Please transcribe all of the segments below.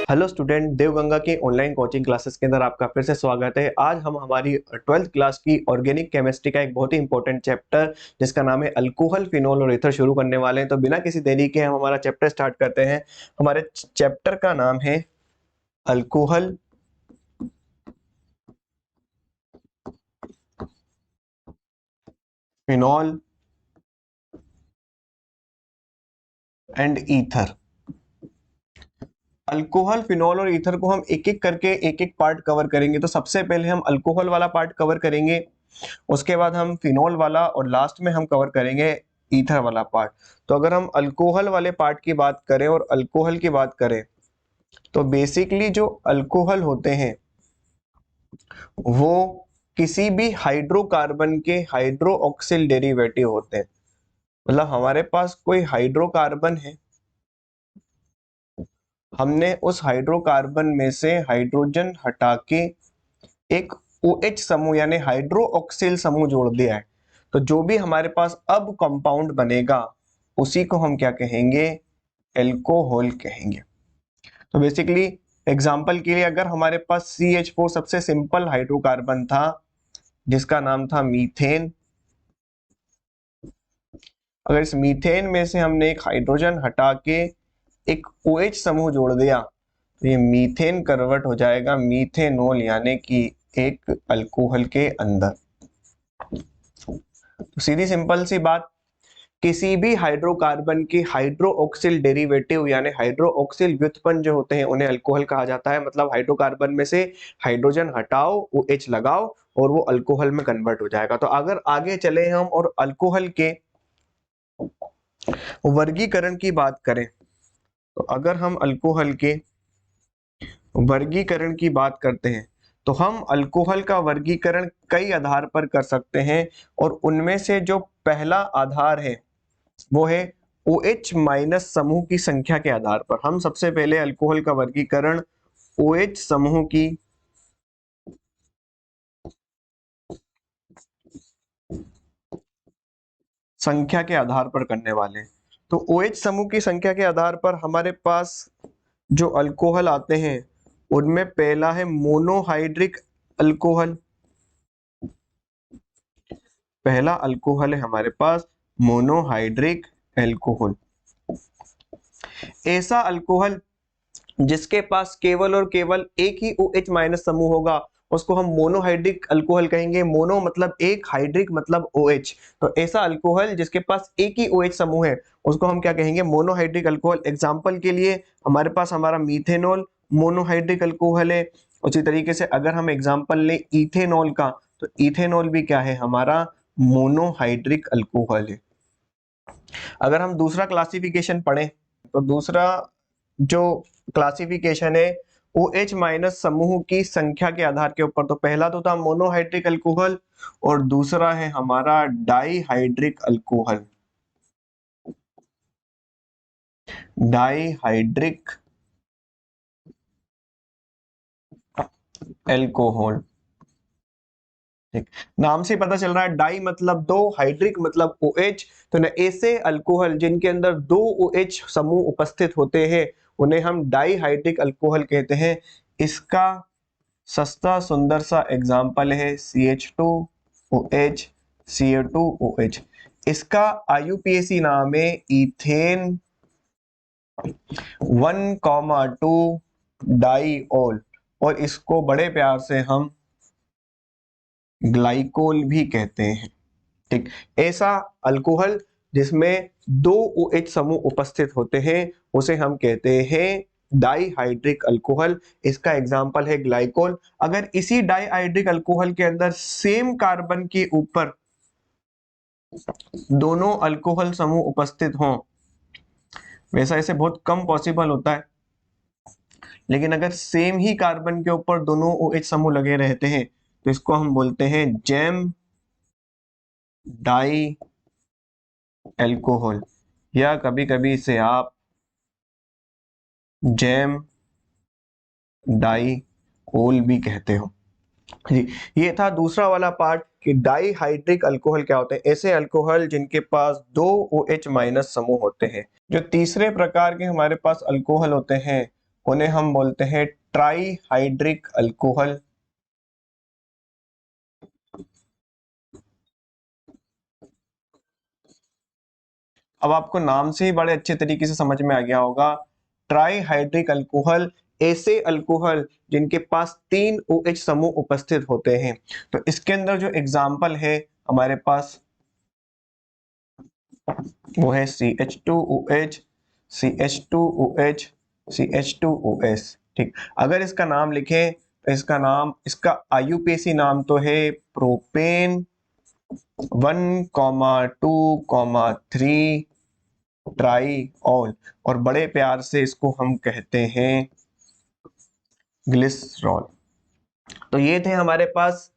Hello student, Devganga की online coaching classes के अंदर आपका फिर से स्वागत है। आज हम हमारी 12th क्लास की ऑर्गेनिक केमिस्ट्री का एक बहुत ही इंपॉर्टेंट चैप्टर जिसका नाम है अल्कोहल, फिनोल और ईथर शुरू करने वाले हैं। तो बिना किसी देरी के हम हमारा चैप्टर स्टार्ट करते हैं। हमारे चैप्टर का नाम है alcohol, phenol and ether. Alcohol, phenol और ईथर को हम एक एक करके एक एक पार्ट कवर करेंगे। तो सबसे पहले हम अल्कोहल वाला पार्ट कवर करेंगे, उसके बाद हम फिनोल वाला और लास्ट में हम कवर करेंगे ईथर वाला पार्ट। तो अगर हम अल्कोहल वाले पार्ट की बात करें और अल्कोहल की बात करें तो बेसिकली जो अल्कोहल होते हैं वो किसी भी हाइड्रोकार्बन के हाइड्रोक्सिल डेरिवेटिव होते हैं। मतलब हमारे पास कोई हाइड्रोकार्बन है, हमने उस हाइड्रोकार्बन में से हाइड्रोजन हटा के एक OH समूह यानी हाइड्रोक्सिल समूह जोड़ दिया है। तो जो भी हमारे पास अब कंपाउंड बनेगा उसी को हम क्या कहेंगे? एल्कोहल कहेंगे। तो बेसिकली एग्जांपल के लिए अगर हमारे पास CH4 सबसे सिंपल हाइड्रोकार्बन था जिसका नाम था मीथेन, अगर इस मीथेन में से हमने एक हाइड्रोजन हटा के एक OH समूह जोड़ दिया तो ये मीथेन कन्वर्ट हो जाएगा मीथेनॉल यानी कि एक अल्कोहल के अंदर। तो सीधी सिंपल सी बात, किसी भी हाइड्रोकार्बन के हाइड्रोक्सिल डेरिवेटिव यानी हाइड्रोक्सिल व्युत्पन्न जो होते हैं उन्हें अल्कोहल कहा जाता है। मतलब हाइड्रोकार्बन में से हाइड्रोजन हटाओ, OH लगाओ और वो अल्कोहल में कन्वर्ट हो जाएगा। तो अगर आगे चले हम और अल्कोहल के वर्गीकरण की बात करें तो अगर हम अल्कोहल के वर्गीकरण की बात करते हैं तो हम अल्कोहल का वर्गीकरण कई आधार पर कर सकते हैं और उनमें से जो पहला आधार है वो है OH माइनस समूह की संख्या के आधार पर। हम सबसे पहले अल्कोहल का वर्गीकरण OH समूह की संख्या के आधार पर करने वाले हैं। तो OH समूह की संख्या के आधार पर हमारे पास जो अल्कोहल आते हैं उनमें पहला है मोनोहाइड्रिक अल्कोहल। पहला अल्कोहल है हमारे पास मोनोहाइड्रिक अल्कोहल। ऐसा अल्कोहल जिसके पास केवल और केवल एक ही OH माइनस समूह होगा उसको हम मोनोहाइड्रिक अल्कोहल कहेंगे। मोनो मतलब एक, हाइड्रिक मतलब OH। तो ऐसा अल्कोहल जिसके पास एक ही OH समूह है उसको हम क्या कहेंगे? Monohydric alcohol. एग्जांपल के लिए हमारे पास हमारा मीथेनॉल मोनोहाइड्रिक अल्कोहल है। उसी तरीके से अगर हम एग्जांपल लें इथेनॉल का तो इथेनॉल भी क्या है? हमारा मोनोहाइड्रिक अल्कोहल है। अगर हम दूसरा क्लासिफिकेशन पढ़ें तो दूसरा जो क्लासिफिकेशन है OH माइनस समूह की संख्या के आधार के ऊपर। तो पहला तो था मोनोहाइड्रिक अल्कोहल और दूसरा है हमारा डाईहाइड्रिक अल्कोहल। डाईहाइड्रिक अल्कोहल, ठीक, नाम से पता चल रहा है डाई मतलब दो, हाइड्रिक मतलब OH। तो न ऐसे अल्कोहल जिनके अंदर दो OH समूह उपस्थित होते हैं उन्हें हम डाईहाइड्रिक अल्कोहल कहते हैं। इसका सस्ता सुंदर सा एग्जाम्पल है CH2OH, CO2OH। इसका IUPAC नाम है इथेन 1,2 डाईऑल और इसको बड़े प्यार से हम ग्लाइकोल भी कहते हैं। ठीक, ऐसा अल्कोहल जिसमें दो OH समूह उपस्थित होते हैं उसे हम कहते हैं डाईहाइड्रिक अल्कोहल। इसका एग्जाम्पल है ग्लाइकोल। अगर इसी डाईहाइड्रिक अल्कोहल के अंदर सेम कार्बन के ऊपर दोनों अल्कोहल समूह उपस्थित हों, वैसा ऐसे बहुत कम पॉसिबल होता है, लेकिन अगर सेम ही कार्बन के ऊपर दोनों OH समूह लगे रहते हैं तो इसको हम बोलते हैं जैम डाई अल्कोहल या कभी कभी इसे आप जैम डाईओल भी कहते हो जी। ये था दूसरा वाला पार्ट कि डाईहाइड्रिक अल्कोहल क्या होते हैं। ऐसे अल्कोहल जिनके पास दो OH माइनस समूह होते हैं। जो तीसरे प्रकार के हमारे पास अल्कोहल होते हैं उन्हें हम बोलते हैं ट्राईहाइड्रिक अल्कोहल। अब आपको नाम से ही बड़े अच्छे तरीके से समझ में आ गया होगा, ट्राईहाइड्रिक अल्कोहल ऐसे अल्कोहल जिनके पास 3 OH समूह उपस्थित होते हैं। तो इसके अंदर जो एग्जाम्पल है हमारे पास वो है CH2OH, CH2OH, CH2OS। ठीक, अगर इसका नाम लिखें तो इसका IUPAC नाम तो है प्रोपेन 1,2,3 ट्राईऑल, और बड़े प्यार से इसको हम कहते हैं ग्लिसरॉल। तो ये थे हमारे पास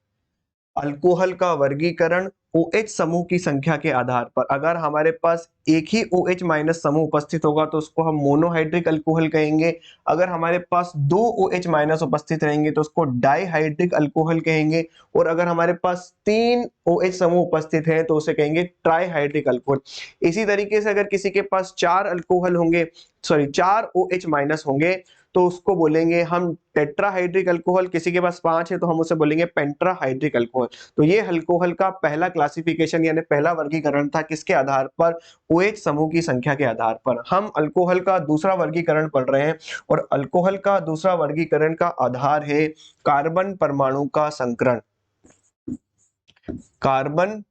अल्कोहल का वर्गीकरण OH समूह की संख्या के आधार पर। अगर हमारे पास एक ही OH माइनस समूह उपस्थित होगा तो उसको हम मोनोहाइड्रिक अल्कोहल कहेंगे। अगर हमारे पास 2 OH माइनस उपस्थित रहेंगे तो उसको डाईहाइड्रिक अल्कोहल कहेंगे। और अगर हमारे पास 3 OH समूह उपस्थित हैं तो उसे कहेंगे ट्राईहाइड्रिक अल्कोहल। इसी तरीके से अगर किसी के पास 4 अल्कोहल होंगे, सॉरी 4 OH माइनस होंगे तो उसको बोलेंगे हम टेट्राहाइड्रिक अल्कोहल। किसी के पास 5 है तो हम उसे बोलेंगे पेंट्राहाइड्रिक अल्कोहल। तो ये अल्कोहल का पहला क्लासिफिकेशन यानी पहला वर्गीकरण था, किसके आधार पर? OH समूह की संख्या के आधार पर। हम अल्कोहल का दूसरा वर्गीकरण पढ़ रहे हैं और अल्कोहल का दूसरा वर्गीकरण का आधार है कार्बन परमाणु का संकरण। कार्बन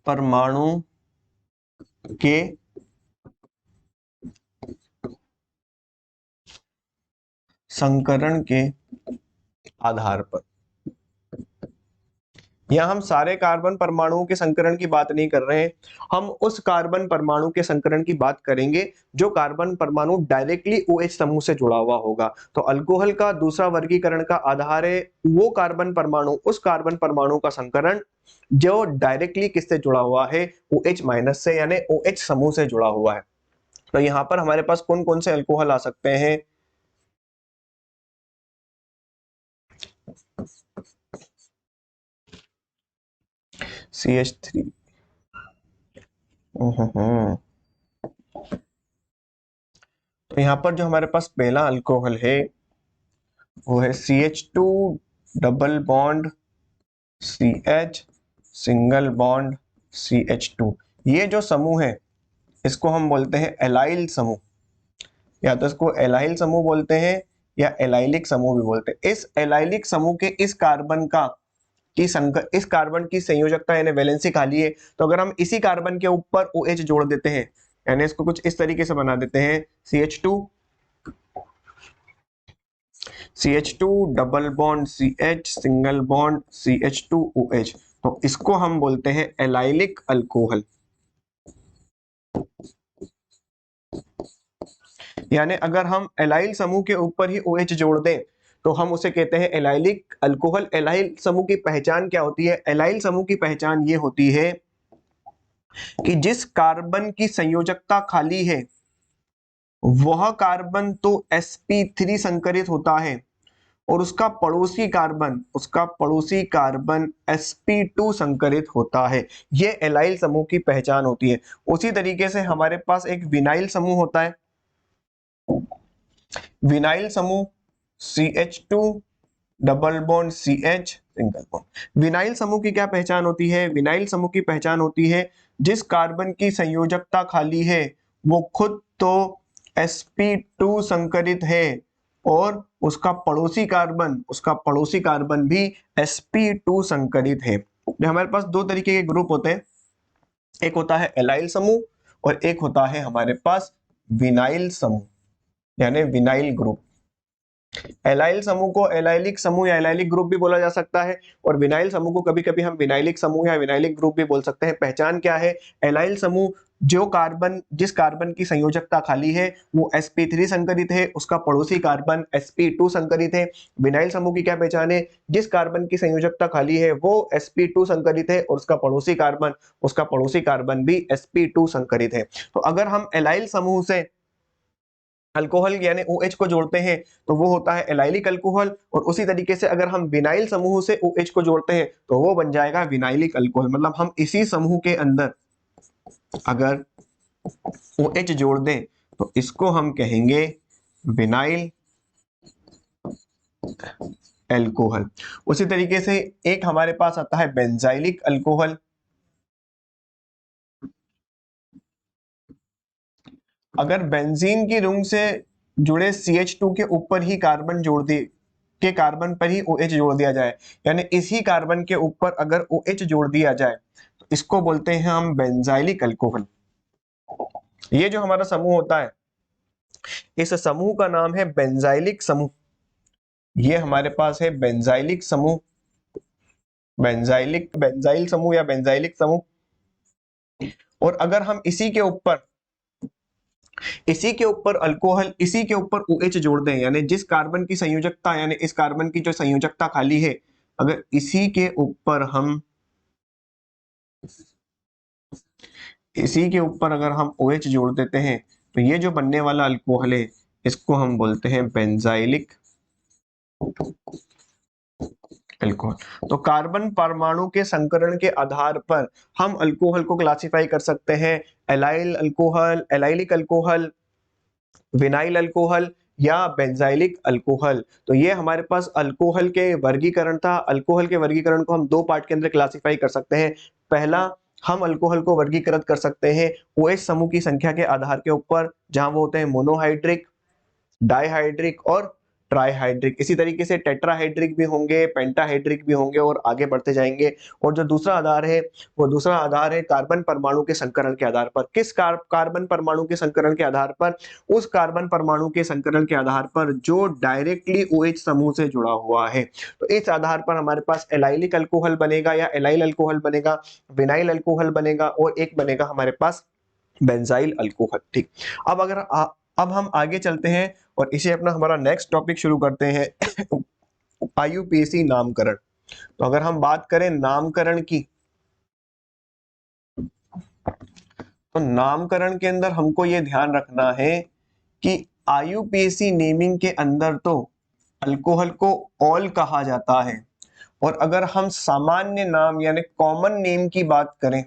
परमाणु के संकरण के आधार पर। यहां हम सारे कार्बन परमाणुओं के संकरण की बात नहीं कर रहे हैं, हम उस कार्बन परमाणु के संकरण की बात करेंगे जो कार्बन परमाणु डायरेक्टली OH समूह से जुड़ा हुआ होगा। तो अल्कोहल का दूसरा वर्गीकरण का आधार है वो कार्बन परमाणु, उस कार्बन परमाणु का संकरण जो डायरेक्टली किससे जुड़ा हुआ है? OH माइनस से, यानी OH समूह से जुड़ा हुआ है। तो यहाँ पर हमारे पास कौन कौन से अल्कोहल आ सकते हैं? CH3। तो यहाँ पर जो हमारे पास पहला अल्कोहल है वो है CH2 double bond CH single bond CH2। ये जो समूह है इसको हम बोलते हैं एलाइल समूह, या तो इसको एलाइल समूह बोलते हैं या एलाइलिक समूह भी बोलते हैं। इस एलाइलिक समूह के इस कार्बन का इस कार्बन की संयोजकता यानी वैलेंसी खाली है, तो अगर हम इसी कार्बन के ऊपर OH जोड़ देते हैं, यानी इसको कुछ इस तरीके से बना देते हैं CH2 double bond CH single bond CH2OH, तो इसको हम बोलते हैं एलाइलिक अल्कोहल। यानी अगर हम एलाइल समूह के ऊपर ही OH जोड़ दें तो हम उसे कहते हैं एलाइलिक अल्कोहल। एलाइल समूह की पहचान क्या होती है? एलाइल समूह की पहचान ये होती है कि जिस कार्बन की संयोजकता खाली है वह कार्बन तो sp3 संकरित होता है और उसका पड़ोसी कार्बन sp2 संकरित होता है। यह एलाइल समूह की पहचान होती है। उसी तरीके से हमारे पास एक विनाइल समूह होता है। विनाइल समूह CH2 double bond CH single bond. Vinyl समूह की क्या पहचान होती है? विनाइल समूह की पहचान होती है जिस कार्बन की संयोजकता खाली है वो खुद तो sp2 संकरित है और उसका पड़ोसी कार्बन भी sp2 संकरित है। हमारे पास दो तरीके के ग्रुप होते हैं, एक होता है एलाइल समूह और एक होता है हमारे पास विनाइल समूह यानी विनाइल ग्रुप। एलाइल समूह को एलाइलिक समूह या एलाइलिक ग्रुप भी बोला जा सकता है और विनाइल समूह को कभी कभी हम विनाइलिक समूह या विनाइलिक ग्रुप भी बोल सकते हैं। पहचान क्या है? एलाइल समूह जिस कार्बन की संयोजकता खाली है वो sp3 संकरित है, उसका पड़ोसी कार्बन sp2 संकरित है। विनाइल समूह की क्या पहचान है? जिस कार्बन की संयोजकता खाली है वो sp2 संकरित है और उसका पड़ोसी कार्बन भी sp2 संकरित है। तो अगर हम एलाइल समूह से अल्कोहल यानी OH को जोड़ते हैं तो वो होता है एलाइलिक अल्कोहल, और उसी तरीके से अगर हम विनाइल समूह से OH को जोड़ते हैं तो वो बन जाएगा विनाइलिक अल्कोहल। मतलब हम इसी समूह के अंदर अगर OH जोड़ दें तो इसको हम कहेंगे विनाइल अल्कोहल। उसी तरीके से एक हमारे पास आता है बेंजाइलिक अल्कोहल। अगर बेंजीन की रिंग से जुड़े CH2 के ऊपर ही कार्बन जोड़ दिए के कार्बन पर ही OH जोड़ दिया जाए, यानी इसी कार्बन के ऊपर अगर OH जोड़ दिया जाए तो इसको बोलते हैं हम बेंजाइलिक अल्कोहल। ये जो हमारा समूह होता है, इस समूह का नाम है बेंजाइलिक समूह। ये हमारे पास है बेंजाइलिक समूह, बेंजाइल समूह या बेंजाइलिक समूह। और अगर हम इसी के ऊपर अल्कोहल, इसी के ऊपर OH जोड़ दें, यानी जिस कार्बन की संयोजकता, यानी इस कार्बन की जो संयोजकता खाली है, अगर इसी के ऊपर अगर हम OH जोड़ देते हैं तो ये जो बनने वाला अल्कोहल है इसको हम बोलते हैं बेंजाइलिक अल्कोहल। तो कार्बन परमाणु के संकरण के आधार पर हम अल्कोहल को क्लासिफाई कर सकते हैं allyl alcohol, allylic alcohol, vinyl alcohol या बेंजाइलिक अल्कोहल। तो ये हमारे पास अल्कोहल के वर्गीकरण था। अल्कोहल के वर्गीकरण को हम दो पार्ट के अंदर क्लासिफाई कर सकते हैं। पहला, हम अल्कोहल को वर्गीकृत कर सकते हैं OH समूह की संख्या के आधार के ऊपर, जहां वो होते हैं मोनोहाइड्रिक, डाइहाइड्रिक और ट्राइहाइड्रिक। इसी तरीके से टेट्राहाइड्रिक भी होंगे, पेंटाहाइड्रिक भी होंगे और आगे बढ़ते जाएंगे। और जो दूसरा आधार है वो दूसरा आधार है कार्बन परमाणु के संकरण के आधार पर। किस कार्बन परमाणु के संकरण के आधार पर? उस कार्बन परमाणु के संकरण के आधार पर जो डायरेक्टली OH समूह से जुड़ा हुआ है। तो इस आधार पर हमारे पास एलाइलिक अल्कोहल बनेगा या एलाइल अल्कोहल बनेगा, विनाइल अल्कोहल बनेगा और एक बनेगा हमारे पास बेंजाइल अल्कोहल। ठीक, अब हम आगे चलते हैं और इसे अपना हमारा नेक्स्ट टॉपिक शुरू करते हैं IUPAC नामकरण। तो अगर हम बात करें नामकरण की, तो नामकरण के अंदर हमको ये ध्यान रखना है कि IUPAC नेमिंग के अंदर तो अल्कोहल को ऑल कहा जाता है, और अगर हम सामान्य नाम यानी कॉमन नेम की बात करें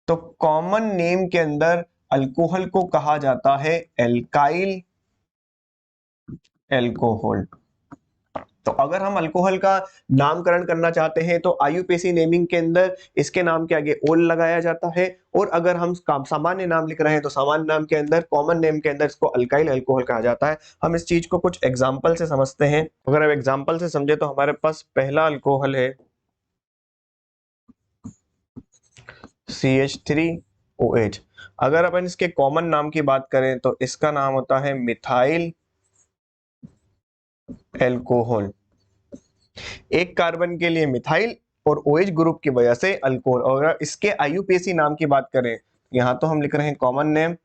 तो कॉमन नेम के अंदर अल्कोहल को कहा जाता है एल्काइल अल्कोहल। तो अगर हम अल्कोहल का नामकरण करना चाहते हैं तो IUPAC नेमिंग के अंदर इसके नाम के आगे ओल लगाया जाता है, और अगर हम सामान्य नाम लिख रहे हैं तो सामान्य नाम के अंदर, कॉमन नेम के अंदर इसको अल्काइल अल्कोहल कहा जाता है। हम इस चीज को कुछ एग्जांपल से समझते हैं। अगर हम एग्जांपल से समझे तो हमारे पास पहला अल्कोहल है CH3OH। अगर अपन इसके कॉमन नाम की बात करें तो इसका नाम होता है मिथाइल अल्कोहल। एक कार्बन के लिए मिथाइल और OH ग्रुप की वजह से अल्कोहल। और अगर इसके IUPAC नाम की बात करें, यहाँ तो हम लिख रहे हैं कॉमन नेम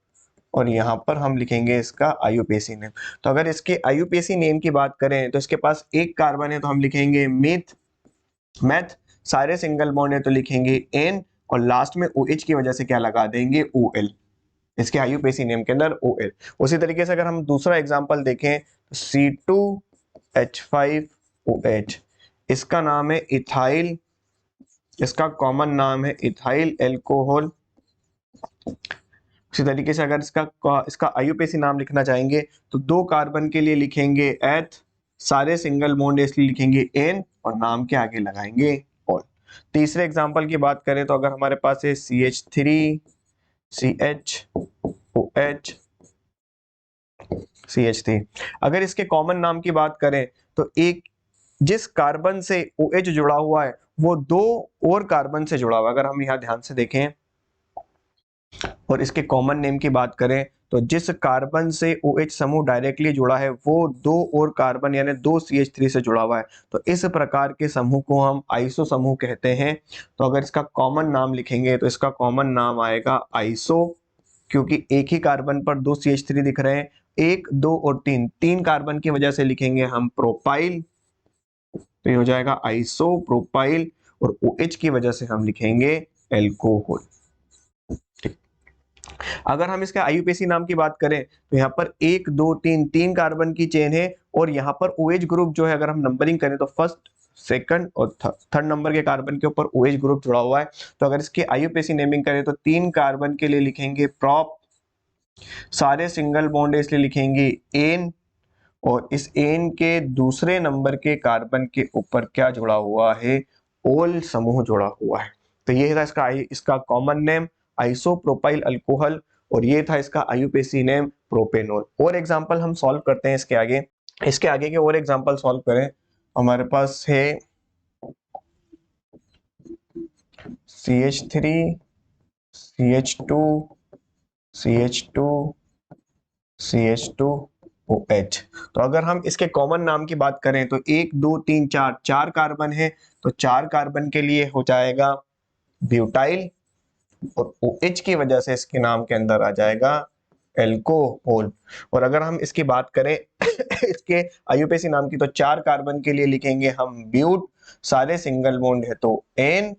और यहाँ पर हम लिखेंगे इसका IUPAC नेम। तो अगर इसके IUPAC नेम की बात करें तो इसके पास एक कार्बन है तो हम लिखेंगे मैथ, सारे सिंगल बॉन्ड है तो लिखेंगे N, और लास्ट में OH की वजह से क्या लगा देंगे OL। इसके IUPAC नेम के अंदर OL। उसी तरीके से अगर हम दूसरा एग्जांपल देखें C2H5OH, इसका नाम है इथाइल, इसका कॉमन नाम है इथाइल अल्कोहल। उसी तरीके से अगर इसका IUPAC नाम लिखना चाहेंगे तो दो कार्बन के लिए लिखेंगे एथ, सारे सिंगल बॉन्ड इसलिए लिखेंगे N और नाम के आगे लगाएंगे ऑल। तीसरे एग्जांपल की बात करें तो अगर हमारे पास है CH3CHOH CH3, अगर इसके कॉमन नाम की बात करें तो एक जिस कार्बन से OH जुड़ा हुआ है वो दो और कार्बन से जुड़ा हुआ है। अगर हम यहाँ ध्यान से देखें और इसके कॉमन नेम की बात करें तो जिस कार्बन से OH समूह डायरेक्टली जुड़ा है वो दो और कार्बन यानी दो CH3 से जुड़ा हुआ है। तो इस प्रकार के समूह को हम आइसो समूह कहते हैं। तो अगर इसका कॉमन नाम लिखेंगे तो इसका कॉमन नाम आएगा आइसो, क्योंकि एक ही कार्बन पर दो CH3 दिख रहे हैं, एक, दो और तीन कार्बन की वजह से लिखेंगे हम प्रोपाइल, तो ये हो जाएगा आइसो प्रोपाइल, और OH की वजह से हम लिखेंगे एल्कोहल। अगर हम इसके IUPAC नाम की बात करें तो यहाँ पर तीन कार्बन की चेन है, और यहाँ पर OH ग्रुप जो है अगर हम नंबरिंग करें तो फर्स्ट सेकंड और थर्ड नंबर के कार्बन के ऊपर OH ग्रुप जुड़ा हुआ है। तो अगर इसके IUPAC नेमिंग करें तो 3 कार्बन के लिए लिखेंगे प्रोप, सारे सिंगल बॉन्ड है इसलिए लिखेंगे एन, और इस एन के दूसरे नंबर के कार्बन के ऊपर क्या जुड़ा हुआ है, ओल समूह जुड़ा हुआ है। तो ये था इसका कॉमन नेम आइसोप्रोपाइल अल्कोहल, और ये था इसका IUPAC नेम प्रोपेनॉल। और एग्जांपल हम सॉल्व करते हैं इसके आगे के और एग्जांपल सॉल्व करें। हमारे पास है CH3 CH2 CH2 CH2OH। तो अगर हम इसके कॉमन नाम की बात करें तो 1 2 3 4 4 कार्बन है, तो 4 कार्बन के लिए हो जाएगा ब्यूटाइल, और OH की वजह से इसके नाम के अंदर आ जाएगा एल्कोहल। और अगर हम इसकी बात करें इसके IUPAC नाम की, तो 4 कार्बन के लिए लिखेंगे हम ब्यूट, सारे सिंगल बॉन्ड है तो एन,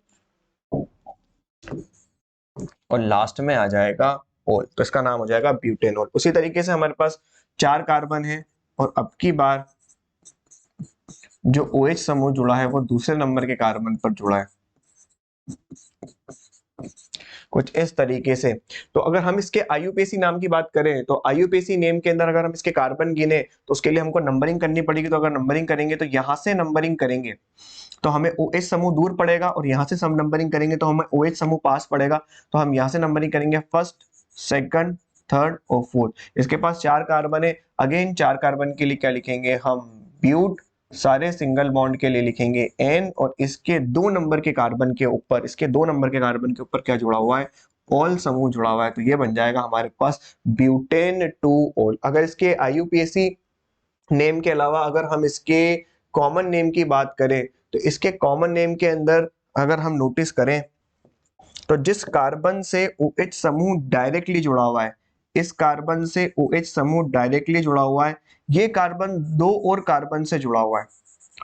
और लास्ट में आ जाएगा ओल, तो इसका नाम हो जाएगा ब्यूटेनॉल। उसी तरीके से हमारे पास 4 कार्बन है, और अब की बार जो OH समूह जुड़ा है वो दूसरे नंबर के कार्बन पर जुड़ा है कुछ इस तरीके से। तो अगर हम इसके IUPAC नाम की बात करें तो IUPAC नेम के अंदर अगर हम इसके कार्बन गिने तो उसके लिए हमको नंबरिंग करनी पड़ेगी। तो अगर नंबरिंग करेंगे तो यहां से नंबरिंग करेंगे तो हमें OH समूह दूर पड़ेगा, और यहां से सब नंबरिंग करेंगे तो हमें OH समूह पास पड़ेगा। तो हम यहां से नंबरिंग करेंगे फर्स्ट, सेकंड, थर्ड और फोर्थ। इसके पास 4 कार्बन है, अगेन 4 कार्बन के लिए क्या लिखेंगे हम ब्यूट, सारे सिंगल बॉन्ड के लिए लिखेंगे एन, और इसके 2 नंबर के कार्बन के ऊपर क्या जुड़ा हुआ है, ऑल समूह जुड़ा हुआ है। तो ये बन जाएगा हमारे पास ब्यूटेन 2 ऑल। अगर इसके IUPAC नेम के अलावा अगर हम इसके कॉमन नेम की बात करें तो इसके कॉमन नेम के अंदर अगर हम नोटिस करें तो जिस कार्बन से OH समूह डायरेक्टली जुड़ा हुआ है, इस कार्बन से OH समूह डायरेक्टली जुड़ा हुआ है, ये कार्बन 2 और कार्बन से जुड़ा हुआ है।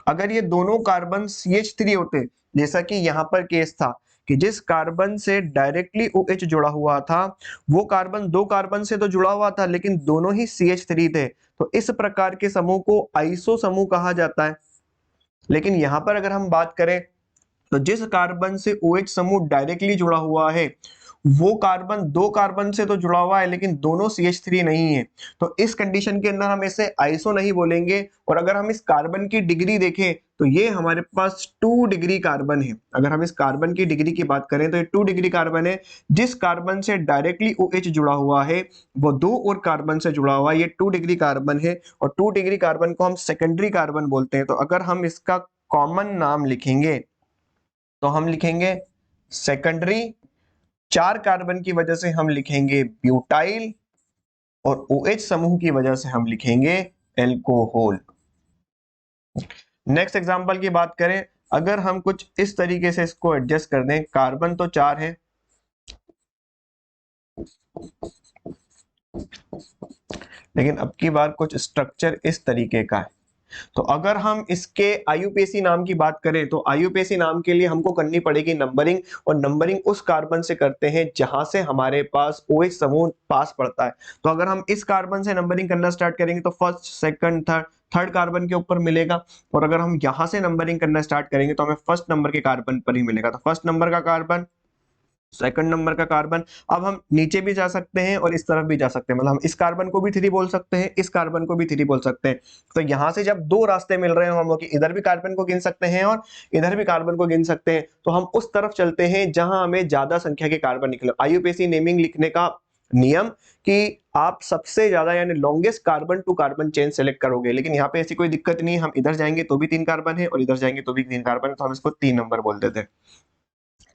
अगर ये दोनों कार्बन CH3 होते, जैसा कि यहाँ पर केस था कि जिस कार्बन से डायरेक्टली OH जुड़ा हुआ था वो कार्बन 2 कार्बन से तो जुड़ा हुआ था लेकिन दोनों ही CH3 थे, तो इस प्रकार के समूह को आइसो समूह कहा जाता है। लेकिन यहां पर अगर हम बात करें तो जिस कार्बन से OH समूह डायरेक्टली जुड़ा हुआ है वो कार्बन 2 कार्बन से तो जुड़ा हुआ है लेकिन दोनों CH3 नहीं है, तो इस कंडीशन के अंदर हम इसे आइसो नहीं बोलेंगे। और अगर हम इस कार्बन की डिग्री देखें तो ये हमारे पास 2 डिग्री कार्बन है। अगर हम इस कार्बन की डिग्री की बात करें तो ये 2 डिग्री कार्बन है। जिस कार्बन से डायरेक्टली OH जुड़ा हुआ है वो 2 और कार्बन से जुड़ा हुआ है, ये 2 डिग्री कार्बन है, और 2 डिग्री कार्बन को हम सेकेंडरी कार्बन बोलते हैं। तो अगर हम इसका कॉमन नाम लिखेंगे तो हम लिखेंगे सेकेंडरी, 4 कार्बन की वजह से हम लिखेंगे ब्यूटाइल, और OH समूह की वजह से हम लिखेंगे एल्कोहल। नेक्स्ट एग्जांपल की बात करें, अगर हम कुछ इस तरीके से इसको एडजस्ट कर दें, कार्बन तो 4 है लेकिन अब की बार कुछ स्ट्रक्चर इस तरीके का है। तो अगर हम इसके IUPAC नाम की बात करें तो IUPAC नाम के लिए हमको करनी पड़ेगी नंबरिंग, और नंबरिंग उस कार्बन से करते हैं जहां से हमारे पास OH समूह पास पड़ता है। तो अगर हम इस कार्बन से नंबरिंग करना स्टार्ट करेंगे तो फर्स्ट, सेकंड, थर्ड कार्बन के ऊपर मिलेगा, और अगर हम यहां से नंबरिंग करना स्टार्ट करेंगे तो हमें फर्स्ट नंबर के कार्बन पर ही मिलेगा। तो फर्स्ट नंबर का कार्बन, सेकंड नंबर का कार्बन। अब हम नीचे भी जा सकते हैं और इस तरफ भी जा सकते हैं, मतलब हम इस कार्बन को भी 3 बोल सकते हैं, इस कार्बन को भी 3 बोल सकते हैं। तो यहां से जब 2 रास्ते मिल रहे हो हम लोग, इधर भी कार्बन को गिन सकते हैं और इधर भी कार्बन को गिन सकते हैं, तो हम उस तरफ चलते हैं जहां हमें ज्यादा संख्या के कार्बन निकले। IUPAC नेमिंग लिखने का नियम कि आप सबसे ज्यादा यानी longest carbon to carbon chain select करोगे, लेकिन यहाँ पे ऐसी कोई दिक्कत नहीं है। हम इधर जाएंगे तो भी 3 कार्बन है और इधर जाएंगे तो भी 3 कार्बन है, तो हम इसको 3 नंबर बोल देते हैं।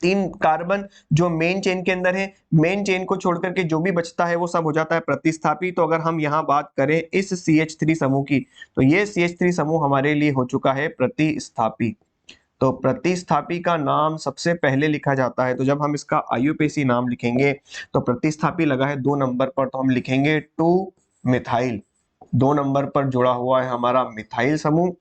3 कार्बन जो मेन चेन के अंदर है, मेन चेन को छोड़ करके जो भी बचता है वो सब हो जाता है प्रतिस्थापी। तो अगर हम यहाँ बात करें इस CH3 समूह की, तो ये CH3 समूह हमारे लिए हो चुका है प्रतिस्थापी। तो प्रतिस्थापी का नाम सबसे पहले लिखा जाता है। तो जब हम इसका IUPAC नाम लिखेंगे तो प्रतिस्थापी लगा है 2 नंबर पर, तो हम लिखेंगे 2 मिथाइल। 2 नंबर पर जुड़ा हुआ है हमारा मिथाइल समूह,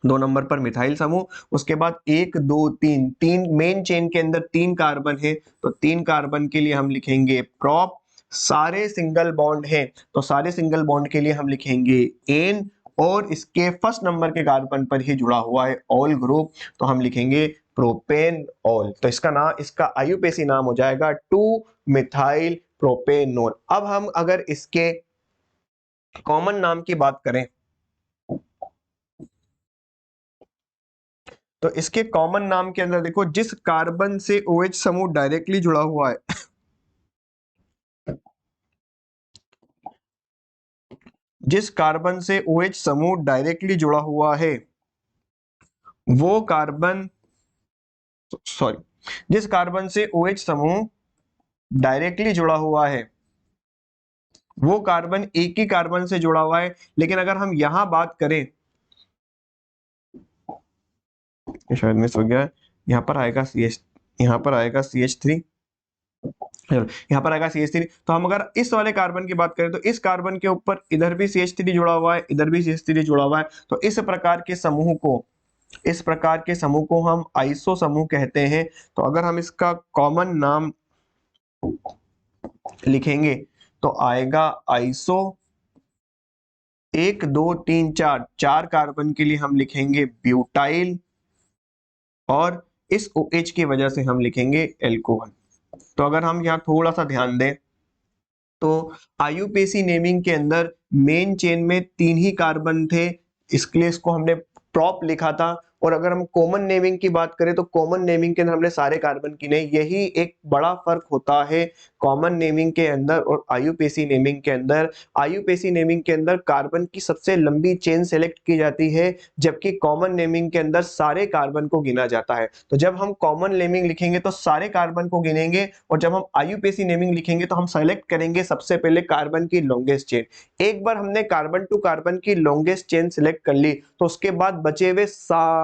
2 नंबर पर मिथाइल समूह। उसके बाद 1 2 3, 3 मेन चेन के अंदर 3 कार्बन है, तो 3 कार्बन के लिए हम लिखेंगे प्रोप, सारे सिंगल बॉन्ड हैं तो सारे सिंगल बॉन्ड के लिए हम लिखेंगे एन, और इसके फर्स्ट नंबर के कार्बन पर ही जुड़ा हुआ है ऑल ग्रुप, तो हम लिखेंगे प्रोपेन ऑल। तो इसका आईयूपीएसी नाम हो जाएगा 2 मिथाइल प्रोपेनोल। अब हम अगर इसके कॉमन नाम की बात करें तो इसके कॉमन नाम के अंदर देखो, जिस कार्बन से OH समूह डायरेक्टली जुड़ा हुआ है जिस कार्बन से OH समूह डायरेक्टली जुड़ा हुआ है वो कार्बन, सॉरी, जिस कार्बन से OH समूह डायरेक्टली जुड़ा हुआ है वो कार्बन एक ही कार्बन से जुड़ा हुआ है। लेकिन अगर हम यहां बात करें, शायद मिस हो गया, यहाँ पर आएगा CH, यहाँ पर आएगा CH3, यहाँ पर आएगा CH3। तो हम अगर इस वाले कार्बन की बात करें तो इस कार्बन के ऊपर इधर भी CH3 जुड़ा हुआ है, इधर भी CH3 जुड़ा हुआ है। तो इस प्रकार के समूह को हम आइसो समूह कहते हैं। तो अगर हम इसका कॉमन नाम लिखेंगे तो आएगा आइसो। 1 2 3 4 चार कार्बन के लिए हम लिखेंगे ब्यूटाइल, और इस OH की वजह से हम लिखेंगे एल्कोहल। तो अगर हम यहाँ थोड़ा सा ध्यान दें तो आईयूपीएसी नेमिंग के अंदर मेन चेन में 3 ही कार्बन थे, इसलिए इसको हमने प्रॉप लिखा था। और अगर हम कॉमन नेमिंग की बात करें तो कॉमन नेमिंग के अंदर हमने सारे कार्बन गिने। यही एक बड़ा फर्क होता है कॉमन नेमिंग के अंदर और आईयूपीएसी नेमिंग के अंदर। आईयूपीएसी नेमिंग के अंदर कार्बन की सबसे लंबी चेन सेलेक्ट की जाती है, जबकि कॉमन नेमिंग के अंदर सारे कार्बन को गिना जाता है। तो जब हम कॉमन नेमिंग लिखेंगे तो सारे कार्बन को गिनेंगे, और जब हम आईयूपीएसी नेमिंग लिखेंगे तो हम सेलेक्ट करेंगे सबसे पहले कार्बन की लॉन्गेस्ट चेन। एक बार हमने कार्बन टू कार्बन की लॉन्गेस्ट चेन सिलेक्ट कर ली तो उसके बाद बचे हुए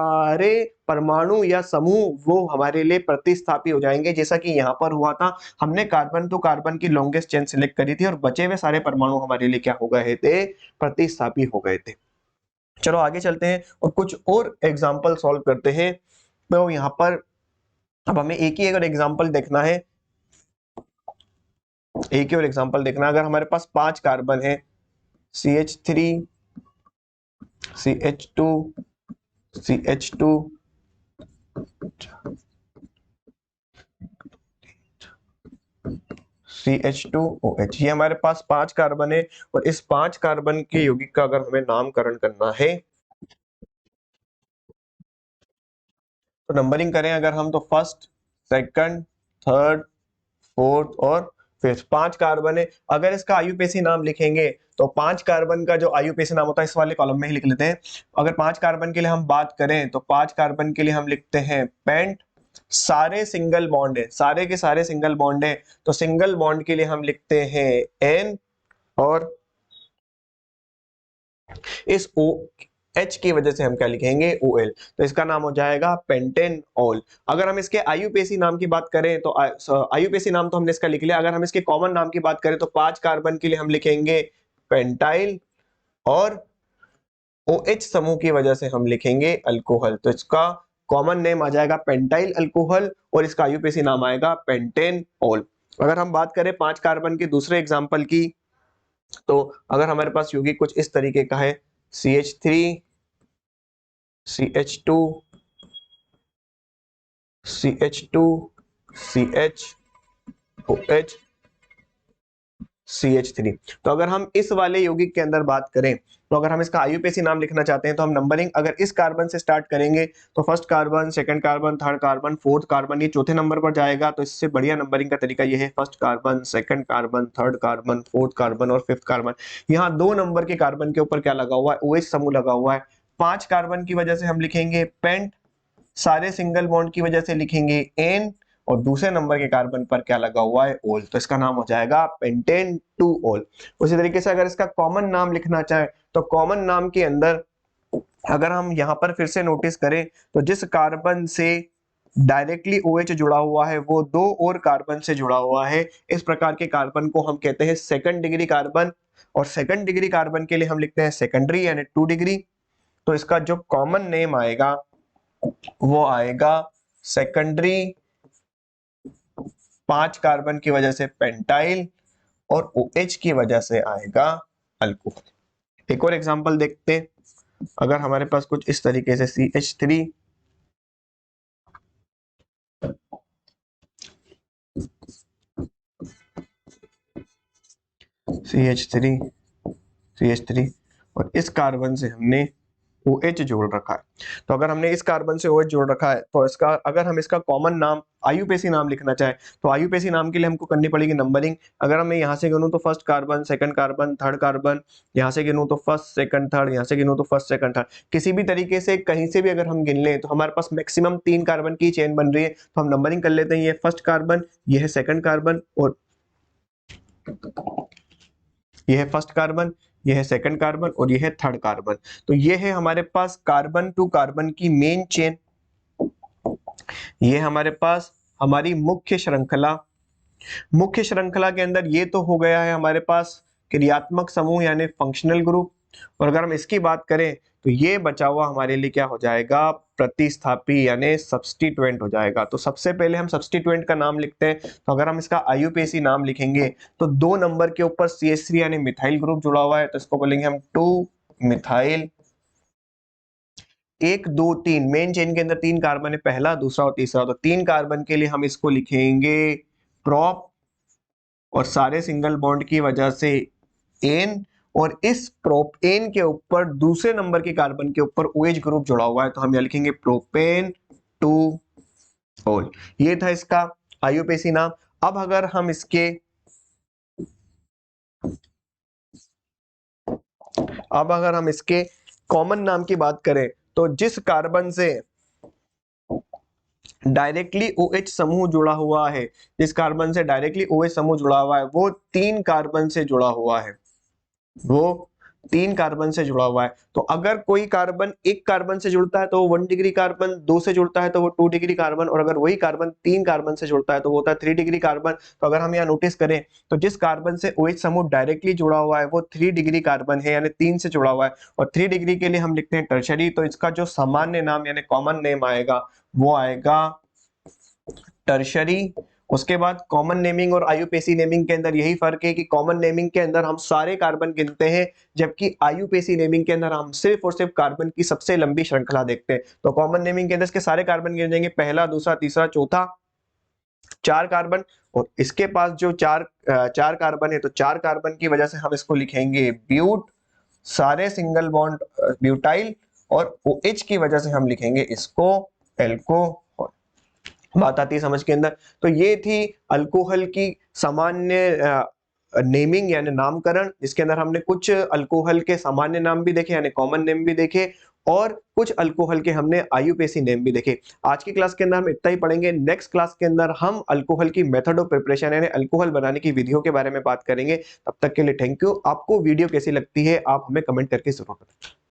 सारे परमाणु या समूह वो हमारे लिए प्रतिस्थापी हो जाएंगे। जैसा कि यहाँ पर हुआ था, हमने कार्बन टू कार्बन की लॉन्गेस्ट चेन सिलेक्ट करी थी और बचे हुए सारे परमाणु हमारे लिए क्या हो गए थे, प्रतिस्थापी हो गए थे। चलो आगे चलते हैं और कुछ और एग्जाम्पल सॉल्व करते हैं। तो यहाँ पर अब हमें एक ही अगर एग्जाम्पल देखना है, एक ही और एग्जाम्पल देखना, अगर हमारे पास 5 कार्बन है, CH3 CH2 CH2 CH2OH, ये हमारे पास 5 कार्बन है। और इस 5 कार्बन के यौगिक का अगर हमें नामकरण करना है तो नंबरिंग करें अगर हम, तो फर्स्ट, सेकंड, थर्ड, फोर्थ और फिफ्थ। 5 कार्बन है। अगर इसका आईयूपीएसी नाम लिखेंगे तो 5 कार्बन का जो आईयूपीएसी नाम होता है इस वाले कॉलम में ही लिख लेते हैं। अगर 5 कार्बन के लिए हम बात करें तो 5 कार्बन के लिए हम लिखते हैं पेंट। सारे सिंगल बॉन्ड है, सारे के सारे सिंगल बॉन्ड है, तो सिंगल बॉन्ड के लिए हम लिखते हैं N, और इस O H की वजह से हम क्या लिखेंगे, OL। तो इसका नाम हो जाएगा पेंटेनॉल। अगर हम इसके आईयूपीएसी नाम की बात करें तो आईयूपीएसी नाम तो हमने इसका लिख लिया। अगर हम इसके कॉमन नाम की बात करें तो 5 कार्बन के लिए हम लिखेंगे पेंटाइल, और OH समूह की वजह से हम लिखेंगे अल्कोहल। तो इसका कॉमन नेम आ जाएगा पेंटाइल अल्कोहल और इसका आईयूपीएसी नाम आएगा पेंटेनॉल। अगर हम बात करें 5 कार्बन के दूसरे एग्जांपल की, तो अगर हमारे पास यौगिक कुछ इस तरीके का है, CH3 CH2 CH2 CHOH CH3। तो अगर हम इस वाले यौगिक के अंदर बात करें तो अगर हम इसका आईयूपीएसी नाम लिखना चाहते हैं तो हम नंबरिंग अगर इस कार्बन से स्टार्ट करेंगे तो first carbon, second carbon, third carbon, fourth carbon, ये चौथे नंबर पर जाएगा। तो इससे बढ़िया नंबरिंग का तरीका ये है, first carbon, second carbon, third carbon, fourth carbon और फिफ्थ कार्बन। यहाँ 2 नंबर के कार्बन के ऊपर क्या लगा हुआ है, OH समूह लगा हुआ है। 5 कार्बन की वजह से हम लिखेंगे पेंट, सारे सिंगल बॉन्ड की वजह से लिखेंगे एन, और दूसरे नंबर के कार्बन पर क्या लगा हुआ है, ओल। तो इसका नाम हो जाएगा पेंटेन 2 ओल। उसी तरीके से अगर इसका कॉमन नाम लिखना चाहे तो कॉमन नाम के अंदर अगर हम यहां पर फिर से नोटिस करें तो जिस कार्बन से डायरेक्टली OH जुड़ा हुआ है वो 2 और कार्बन से जुड़ा हुआ है। इस प्रकार के कार्बन को हम कहते हैं सेकंड डिग्री कार्बन, और सेकंड डिग्री कार्बन के लिए हम लिखते हैं सेकेंडरी यानी 2 डिग्री। तो इसका जो कॉमन नेम आएगा वो आएगा सेकेंडरी, 5 कार्बन की वजह से पेंटाइल और OH की वजह से आएगा अल्कोहल। एक और एग्जांपल देखते हैं। अगर हमारे पास कुछ इस तरीके से CH3 CH3 CH3 और इस कार्बन से हमने OH जोड़ रखा है। तो अगर हमने इस कार्बन से OH जोड़ रखा है तो इसका अगर हम इसका कॉमन नाम आयुपेसी नाम लिखना चाहे तो आयुपेसी नाम के लिए हमको करनी पड़ेगी नंबरिंग। अगर मैं यहाँ से गिनूं तो first carbon, second carbon, third carbon, यहाँ से गिनूं तो फर्स्ट सेकंड थर्ड, यहाँ से गिनूं तो फर्स्ट सेकंड थर्ड, किसी भी तरीके से कहीं से भी अगर हम गिन लें तो हमारे पास मैक्सिमम 3 कार्बन की चेन बन रही है। तो हम नंबरिंग कर लेते हैं, ये फर्स्ट कार्बन, ये है सेकंड कार्बन और ये है फर्स्ट कार्बन, ये है सेकंड कार्बन और ये है थर्ड कार्बन। तो ये है हमारे पास कार्बन टू कार्बन की मेन चेन। ये हमारे पास हमारी मुख्य श्रृंखला। मुख्य श्रृंखला के अंदर ये तो हो गया है हमारे पास क्रियात्मक समूह यानी फंक्शनल ग्रुप। और अगर हम इसकी बात करें तो ये बचा हुआ हमारे लिए क्या हो जाएगा, प्रतिस्थापी यानी सब्स्टिट्यूएंट हो जाएगा। तो सबसे पहले हम सब्स्टिट्यूएंट का नाम लिखते हैं। तो अगर हम इसका आयुपेसी नाम लिखेंगे तो 2 नंबर के ऊपर CH3 यानी मिथाइल ग्रुप जुड़ा हुआ है तो इसको बोलेंगे हम 2 मिथाइल। 1 2 3 मेन चेन के अंदर 3 कार्बन है, पहला, दूसरा और तीसरा। तो 3 कार्बन के लिए हम इसको लिखेंगे प्रोप और सारे सिंगल बॉन्ड की वजह से एन, और इस प्रोपेन के ऊपर दूसरे नंबर के कार्बन के ऊपर OH ग्रुप जुड़ा हुआ है तो हम यह लिखेंगे प्रोपेन 2 होल। ये था इसका आयुपेसी नाम। अब अगर हम इसके कॉमन नाम की बात करें तो जिस कार्बन से डायरेक्टली OH समूह जुड़ा हुआ है, जिस कार्बन से डायरेक्टली OH समूह जुड़ा हुआ है वो 3 कार्बन से जुड़ा हुआ है, वो 3 कार्बन से जुड़ा हुआ है। तो अगर कोई कार्बन एक कार्बन से जुड़ता है तो वो 1 डिग्री कार्बन, 2 से जुड़ता है तो वो 2 डिग्री कार्बन, और अगर वही कार्बन 3 कार्बन से जुड़ता है तो वो होता है 3 डिग्री कार्बन। तो अगर हम यहाँ नोटिस करें तो जिस कार्बन से OH समूह डायरेक्टली जुड़ा हुआ है वो 3 डिग्री कार्बन है यानी 3 से जुड़ा हुआ है, और 3 डिग्री के लिए हम लिखते हैं टर्शरी। तो इसका जो सामान्य नाम यानी कॉमन नेम आएगा वो आएगा टर्शरी। उसके बाद कॉमन नेमिंग और आयुपेसी नेमिंग के अंदर यही फर्क है कि कॉमन नेमिंग के अंदर हम सारे कार्बन गिनते हैं, जबकि आयुपेसी नेमिंग के अंदर हम सिर्फ और सिर्फ कार्बन की सबसे लंबी श्रृंखला देखते हैं। तो कॉमन नेमिंग के अंदर इसके सारे कार्बन गिने जाएंगे, पहला, दूसरा, तीसरा, चौथा, 4 कार्बन, और इसके पास जो चार कार्बन है तो 4 कार्बन की वजह से हम इसको लिखेंगे ब्यूट, सारे सिंगल बॉन्ड ब्यूटाइल, और OH की वजह से हम लिखेंगे इसको एल्कोहल। बात आती है समझ के अंदर। तो ये थी अल्कोहल की सामान्य नेमिंग यानी नामकरण, जिसके अंदर हमने कुछ अल्कोहल के सामान्य नाम भी देखे यानी कॉमन नेम भी देखे, और कुछ अल्कोहल के हमने आयुपेसी नेम भी देखे। आज की क्लास के अंदर हम इतना ही पढ़ेंगे। नेक्स्ट क्लास के अंदर हम अल्कोहल की मेथड ऑफ प्रिपरेशन यानी अल्कोहल बनाने की विधियों के बारे में बात करेंगे। तब तक के लिए थैंक यू। आपको वीडियो कैसी लगती है आप हमें कमेंट करके जरूर बताएं।